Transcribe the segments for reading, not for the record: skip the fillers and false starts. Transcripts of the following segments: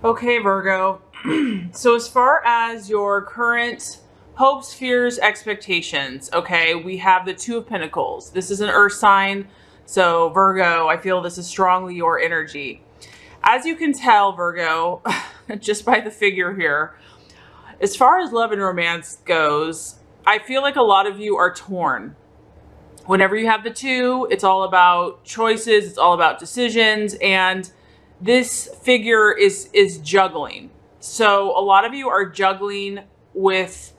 Okay, Virgo. So as far as your current hopes, fears, expectations, okay, we have the Two of Pentacles. This is an earth sign. So Virgo, I feel this is strongly your energy. As you can tell, Virgo, just by the figure here, as far as love and romance goes, I feel like a lot of you are torn. Whenever you have the two, it's all about choices, it's all about decisions, and this figure is juggling. So a lot of you are juggling with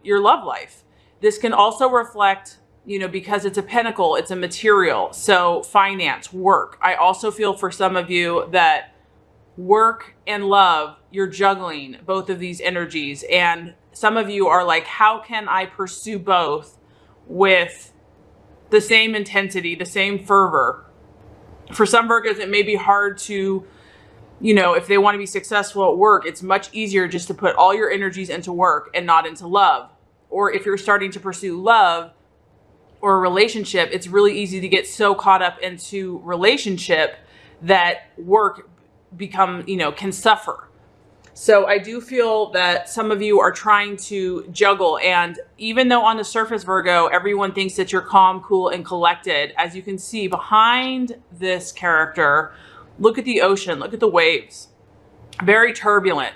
your love life. This can also reflect, because it's a pentacle, it's a material. So finance, work. I also feel for some of you that work and love, you're juggling both of these energies. And some of you are like, how can I pursue both with the same intensity, the same fervor? For some Virgos, it may be hard to, if they want to be successful at work, it's much easier just to put all your energies into work and not into love. Or if you're starting to pursue love or a relationship, it's really easy to get so caught up into relationship that work can suffer. So I do feel that some of you are trying to juggle. And even though on the surface, Virgo, everyone thinks that you're calm, cool, and collected, as you can see behind this character, look at the ocean, look at the waves. Very turbulent.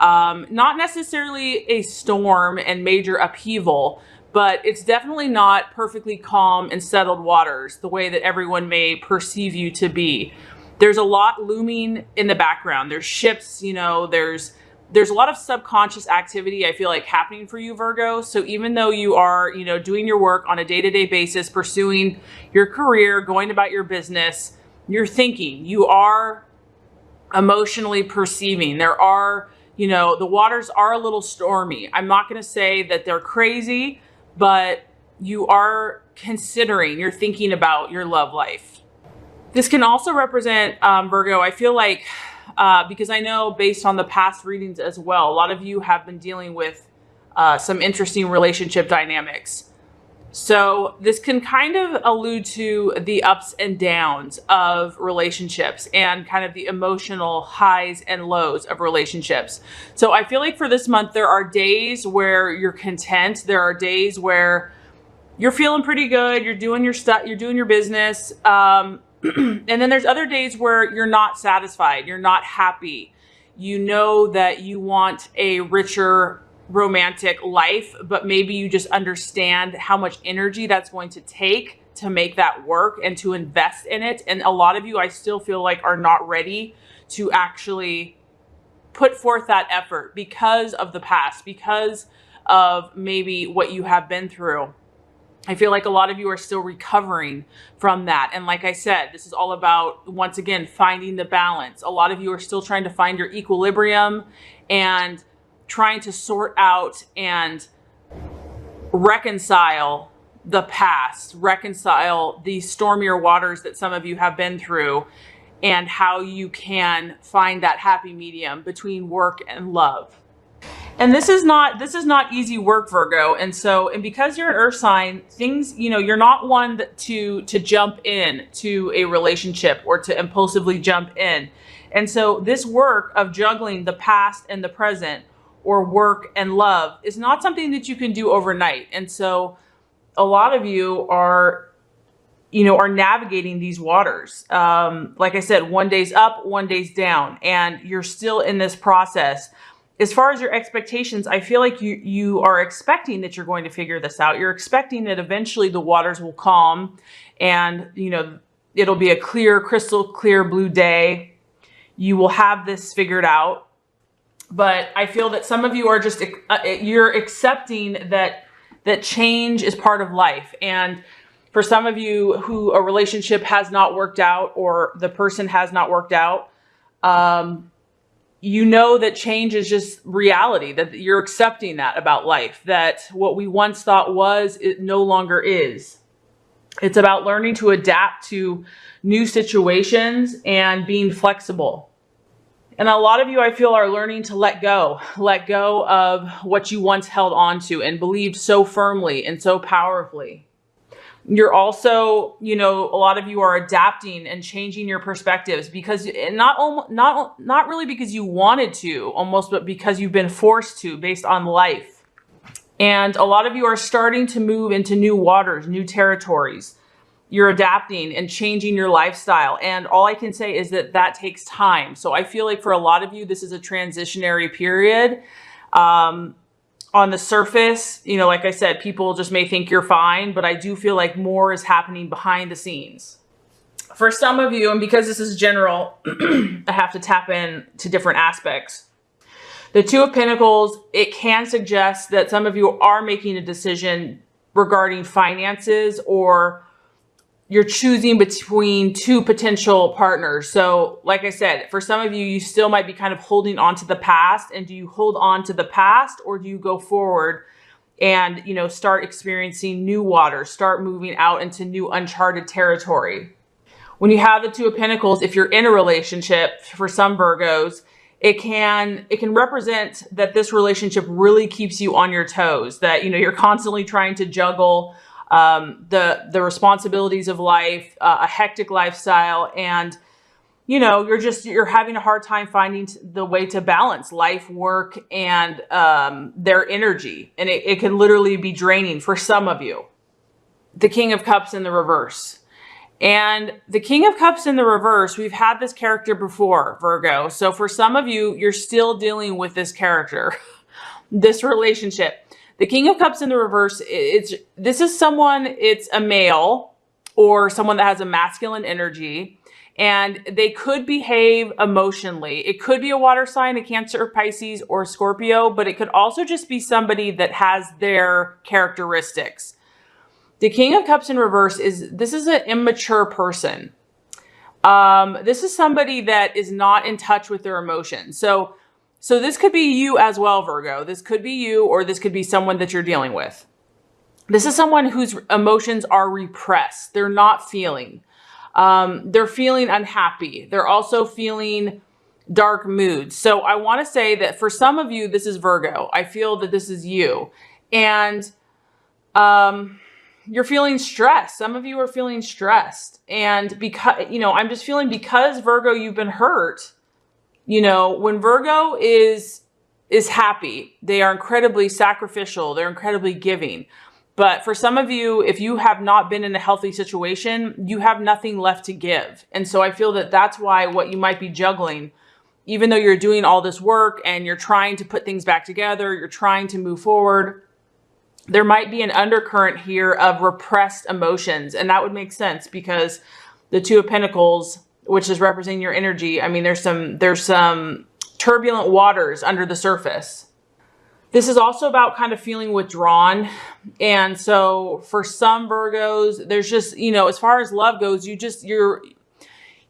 Not necessarily a storm and major upheaval, but it's definitely not perfectly calm and settled waters the way that everyone may perceive you to be. There's a lot looming in the background. There's ships, there's a lot of subconscious activity, I feel like, happening for you, Virgo. So even though you are, doing your work on a day-to-day basis, pursuing your career, going about your business, you're thinking, you are emotionally perceiving. There are, the waters are a little stormy. I'm not going to say that they're crazy, but you are considering, you're thinking about your love life. This can also represent, Virgo, I feel like, because I know based on the past readings as well, a lot of you have been dealing with some interesting relationship dynamics. So this can kind of allude to the ups and downs of relationships and kind of the emotional highs and lows of relationships. So I feel like for this month, there are days where you're content. There are days where you're feeling pretty good. You're doing your stuff. You're doing your business. And then there's other days where you're not satisfied. You're not happy. You know that you want a richer romantic life, but maybe you just understand how much energy that's going to take to make that work and to invest in it. And a lot of you, I still feel like, are not ready to actually put forth that effort because of the past, because of maybe what you have been through. I feel like a lot of you are still recovering from that. And like I said, this is all about, once again, finding the balance. A lot of you are still trying to find your equilibrium and trying to sort out and reconcile the past, reconcile the stormier waters that some of you have been through, and how you can find that happy medium between work and love. And this is not easy work, Virgo. And because you're an earth sign, things, you're not one to jump in to a relationship or to impulsively jump in. And so this work of juggling the past and the present, or work and love, is not something that you can do overnight. And so a lot of you are navigating these waters. Like I said, one day's up, one day's down, and you're still in this process. As far as your expectations, I feel like you are expecting that you're going to figure this out. You're expecting that eventually the waters will calm and, it'll be a clear, crystal clear blue day. You will have this figured out. But I feel that some of you are just, you're accepting that change is part of life. And for some of you who a relationship has not worked out, or the person has not worked out, that change is just reality, that you're accepting that about life, that what we once thought was, it no longer is. It's about learning to adapt to new situations and being flexible. And a lot of you, I feel, are learning to let go of what you once held on to and believed so firmly and so powerfully. You're also, you know, a lot of you are adapting and changing your perspectives because not really because you wanted to almost, but because you've been forced to based on life. And a lot of you are starting to move into new waters, new territories. You're adapting and changing your lifestyle. And all I can say is that that takes time. So I feel like for a lot of you, this is a transitionary period. On the surface, you know, like I said, people just may think you're fine, but I do feel like more is happening behind the scenes. For some of you, and because this is general, I have to tap in to different aspects. The Two of Pentacles, it can suggest that some of you are making a decision regarding finances, or you're choosing between two potential partners. So like I said, for some of you, you still might be kind of holding on to the past. And do you hold on to the past, or do you go forward and, you know, start experiencing new waters, start moving out into new uncharted territory? When you have the Two of Pentacles, if you're in a relationship, for some Virgos, it can represent that this relationship really keeps you on your toes, that, you know, you're constantly trying to juggle the responsibilities of life, a hectic lifestyle. And, you know, you're having a hard time finding the way to balance life, work, and, their energy. And it can literally be draining for some of you. The King of Cups in the reverse. And the King of Cups in the reverse, we've had this character before, Virgo. So for some of you, you're still dealing with this character, this relationship. The King of Cups in the reverse, this is someone, it's a male or someone that has a masculine energy, and they could behave emotionally. It could be a water sign, a Cancer, Pisces, or Scorpio, but it could also just be somebody that has their characteristics. The King of Cups in reverse this is an immature person. This is somebody that is not in touch with their emotions. So this could be you as well, Virgo. This could be you, or this could be someone that you're dealing with. This is someone whose emotions are repressed. They're not feeling. They're feeling unhappy. They're also feeling dark moods. So I want to say that for some of you, this is Virgo. I feel that this is you. And you're feeling stressed. Some of you are feeling stressed. And because, you know, I'm just feeling because Virgo, you've been hurt. You know, when Virgo is happy, they are incredibly sacrificial. They're incredibly giving. But for some of you, if you have not been in a healthy situation, you have nothing left to give. And so I feel that that's why what you might be juggling, even though you're doing all this work and you're trying to put things back together, you're trying to move forward, there might be an undercurrent here of repressed emotions. And that would make sense because the Two of Pentacles, which is representing your energy, I mean, there's some turbulent waters under the surface. This is also about kind of feeling withdrawn. And so for some Virgos, there's just, you know, as far as love goes, you're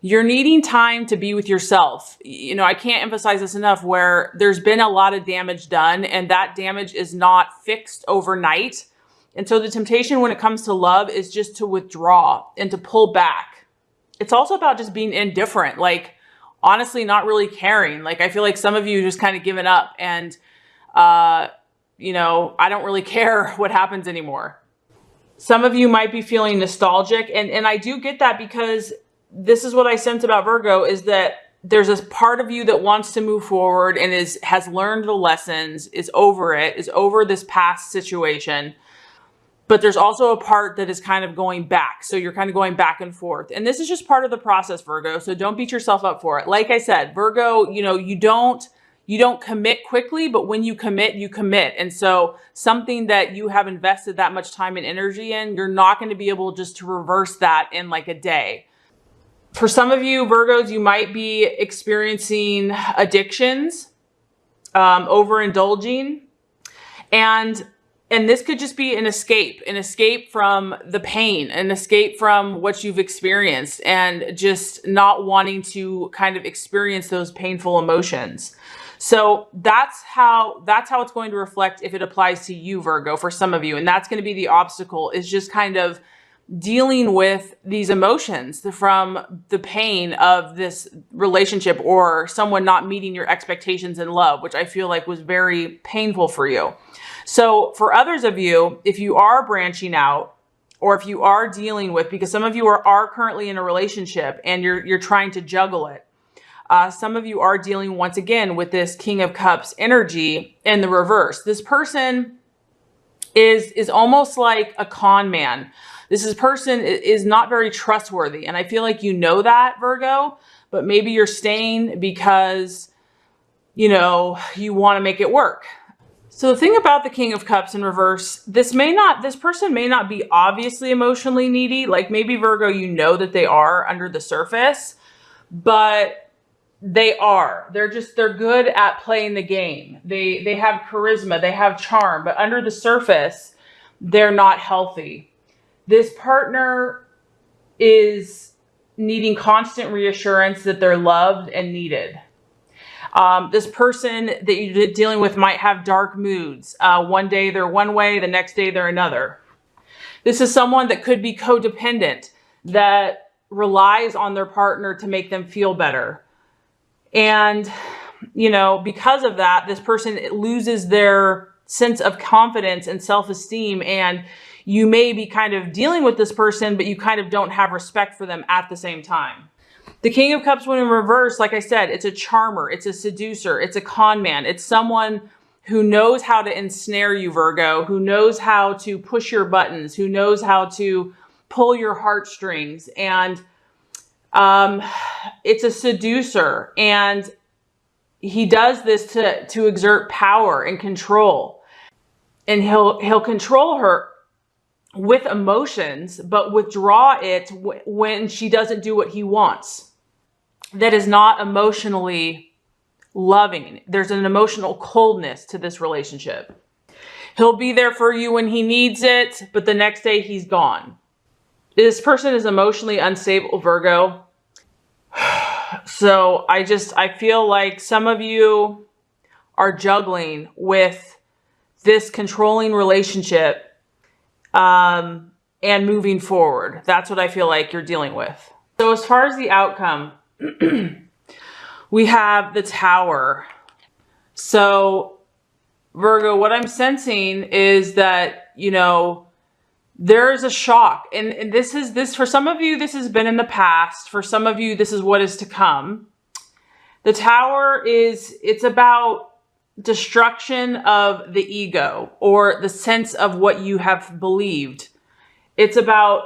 needing time to be with yourself. You know, I can't emphasize this enough, where there's been a lot of damage done and that damage is not fixed overnight. And so the temptation when it comes to love is just to withdraw and to pull back. It's also about just being indifferent, like honestly, not really caring. Like I feel like some of you just kind of given up and, you know, I don't really care what happens anymore. Some of you might be feeling nostalgic, and I do get that, because this is what I sense about Virgo, is that there's this part of you that wants to move forward and has learned the lessons, is over this past situation. But there's also a part that is kind of going back. So you're kind of going back and forth. And this is just part of the process, Virgo. So don't beat yourself up for it. Like I said, Virgo, you know, you don't commit quickly, but when you commit, you commit. And so something that you have invested that much time and energy in, you're not going to be able just to reverse that in like a day. For some of you Virgos, you might be experiencing addictions, overindulging, and this could just be an escape from the pain, an escape from what you've experienced, and just not wanting to kind of experience those painful emotions. So that's how it's going to reflect if it applies to you, Virgo, for some of you. And that's going to be the obstacle, is just kind of dealing with these emotions from the pain of this relationship or someone not meeting your expectations in love, which I feel like was very painful for you. So for others of you, if you are branching out, or if you are dealing with, because some of you are currently in a relationship and you're trying to juggle it. Some of you are dealing once again with this King of Cups energy in the reverse. This person is almost like a con man. Person is not very trustworthy. And I feel like you know that, Virgo, but maybe you're staying because, you know, you want to make it work. So the thing about the King of Cups in reverse, this person may not be obviously emotionally needy. Like maybe Virgo, you know that they are under the surface, but they are. They're good at playing the game. They have charisma, they have charm, but under the surface, they're not healthy. This partner is needing constant reassurance that they're loved and needed. This person that you're dealing with might have dark moods. One day they're one way, the next day they're another. This is someone that could be codependent, that relies on their partner to make them feel better. And, you know, because of that, this person loses their sense of confidence and self-esteem. And you may be kind of dealing with this person, but you kind of don't have respect for them at the same time. The King of Cups, when in reverse, like I said, it's a charmer, it's a seducer, it's a con man. It's someone who knows how to ensnare you, Virgo, who knows how to push your buttons, who knows how to pull your heartstrings. And it's a seducer, and he does this to exert power and control. And he'll control her with emotions, but withdraw it when she doesn't do what he wants. That is not emotionally loving. There's an emotional coldness to this relationship. He'll be there for you when he needs it, but the next day he's gone. This person is emotionally unstable, Virgo. So I feel like some of you are juggling with this controlling relationship and moving forward. That's what I feel like you're dealing with. So as far as the outcome, we have the Tower. So Virgo, what I'm sensing is that, you know, there's a shock. And this for some of you, this has been in the past. For some of you, this is what is to come. The Tower it's about destruction of the ego or the sense of what you have believed. It's about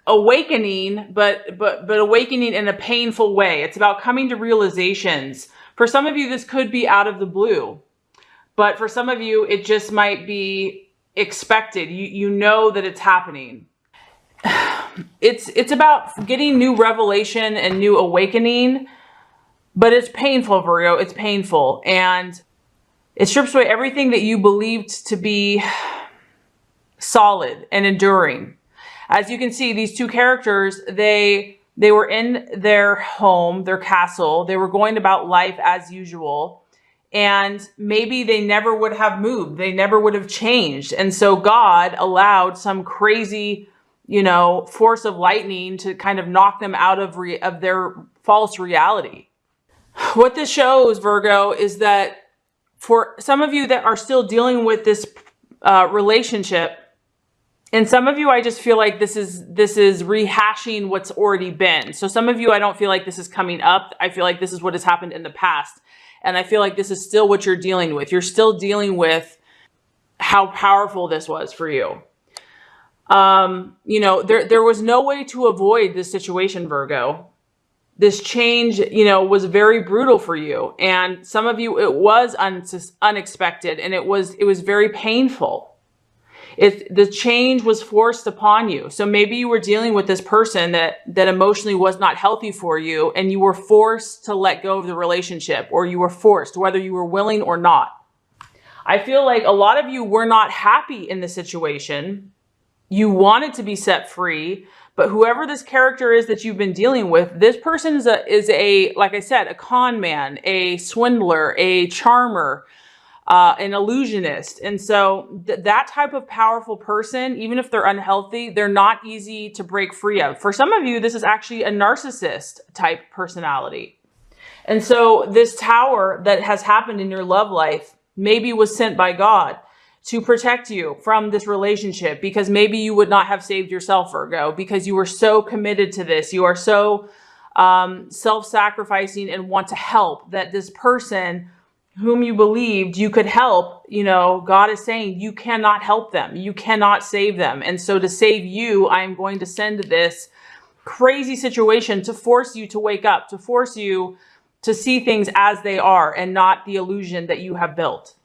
awakening, but awakening in a painful way. It's about coming to realizations. For some of you, this could be out of the blue, but for some of you, it just might be expected. You know that it's happening. It's about getting new revelation and new awakening, but it's painful, Virgo. It's painful, and it strips away everything that you believed to be solid and enduring. As you can see, these two characters, they were in their home, their castle. They were going about life as usual. And maybe they never would have moved. They never would have changed. And so God allowed some crazy, you know, force of lightning to kind of knock them out of their false reality. What this shows, Virgo, is that for some of you that are still dealing with this relationship, and some of you, I just feel like this is rehashing what's already been. So some of you, I don't feel like this is coming up. I feel like this is what has happened in the past. And I feel like this is still what you're dealing with. You're still dealing with how powerful this was for you. You know, there was no way to avoid this situation, Virgo. This change, you know, was very brutal for you. And some of you, it was unexpected, and it was very painful. The change was forced upon you. So maybe you were dealing with this person that emotionally was not healthy for you, and you were forced to let go of the relationship, or you were forced, whether you were willing or not. I feel like a lot of you were not happy in the situation. You wanted to be set free, but whoever this character is that you've been dealing with, this person is a like I said, a con man, a swindler, a charmer, an illusionist. And so that type of powerful person, even if they're unhealthy, they're not easy to break free of. For some of you, this is actually a narcissist type personality. And so this Tower that has happened in your love life maybe was sent by God to protect you from this relationship, because maybe you would not have saved yourself, Virgo, because you were so committed to this. You are so self-sacrificing and want to help, that this person whom you believed you could help, you know, God is saying you cannot help them. You cannot save them. And so to save you, I'm going to send this crazy situation to force you to wake up, to force you to see things as they are and not the illusion that you have built.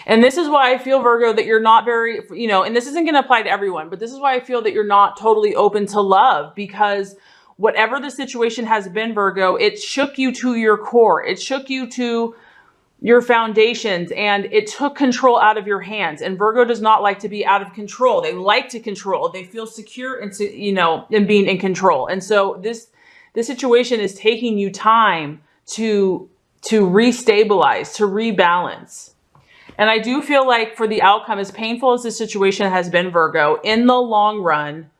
And this is why I feel, Virgo, that you're not very, you know, and this isn't going to apply to everyone, but this is why I feel that you're not totally open to love, because whatever the situation has been, Virgo, it shook you to your core. It shook you to your foundations, and it took control out of your hands. And Virgo does not like to be out of control. They like to control. They feel secure and, you know, in being in control. And so this situation is taking you time to restabilize, to rebalance. And I do feel like for the outcome, as painful as this situation has been, Virgo, in the long run,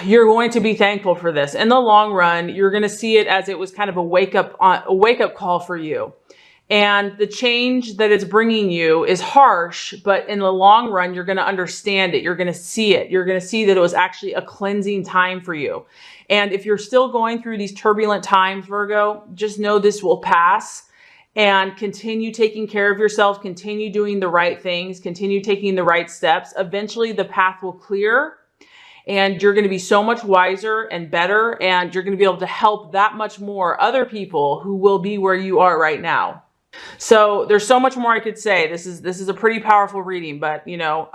you're going to be thankful for this. In the long run, you're going to see it as it was kind of a wake up call for you. And the change that it's bringing you is harsh, but in the long run, you're going to understand it. You're going to see it. You're going to see that it was actually a cleansing time for you. And if you're still going through these turbulent times, Virgo, just know this will pass, and continue taking care of yourself, continue doing the right things, continue taking the right steps. Eventually the path will clear, and you're going to be so much wiser and better, and you're going to be able to help that much more other people who will be where you are right now. So there's so much more I could say. This is a pretty powerful reading, but you know,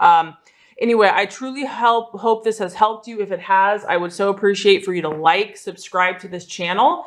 anyway, I truly hope this has helped you. If it has, I would so appreciate for you to like, subscribe to this channel.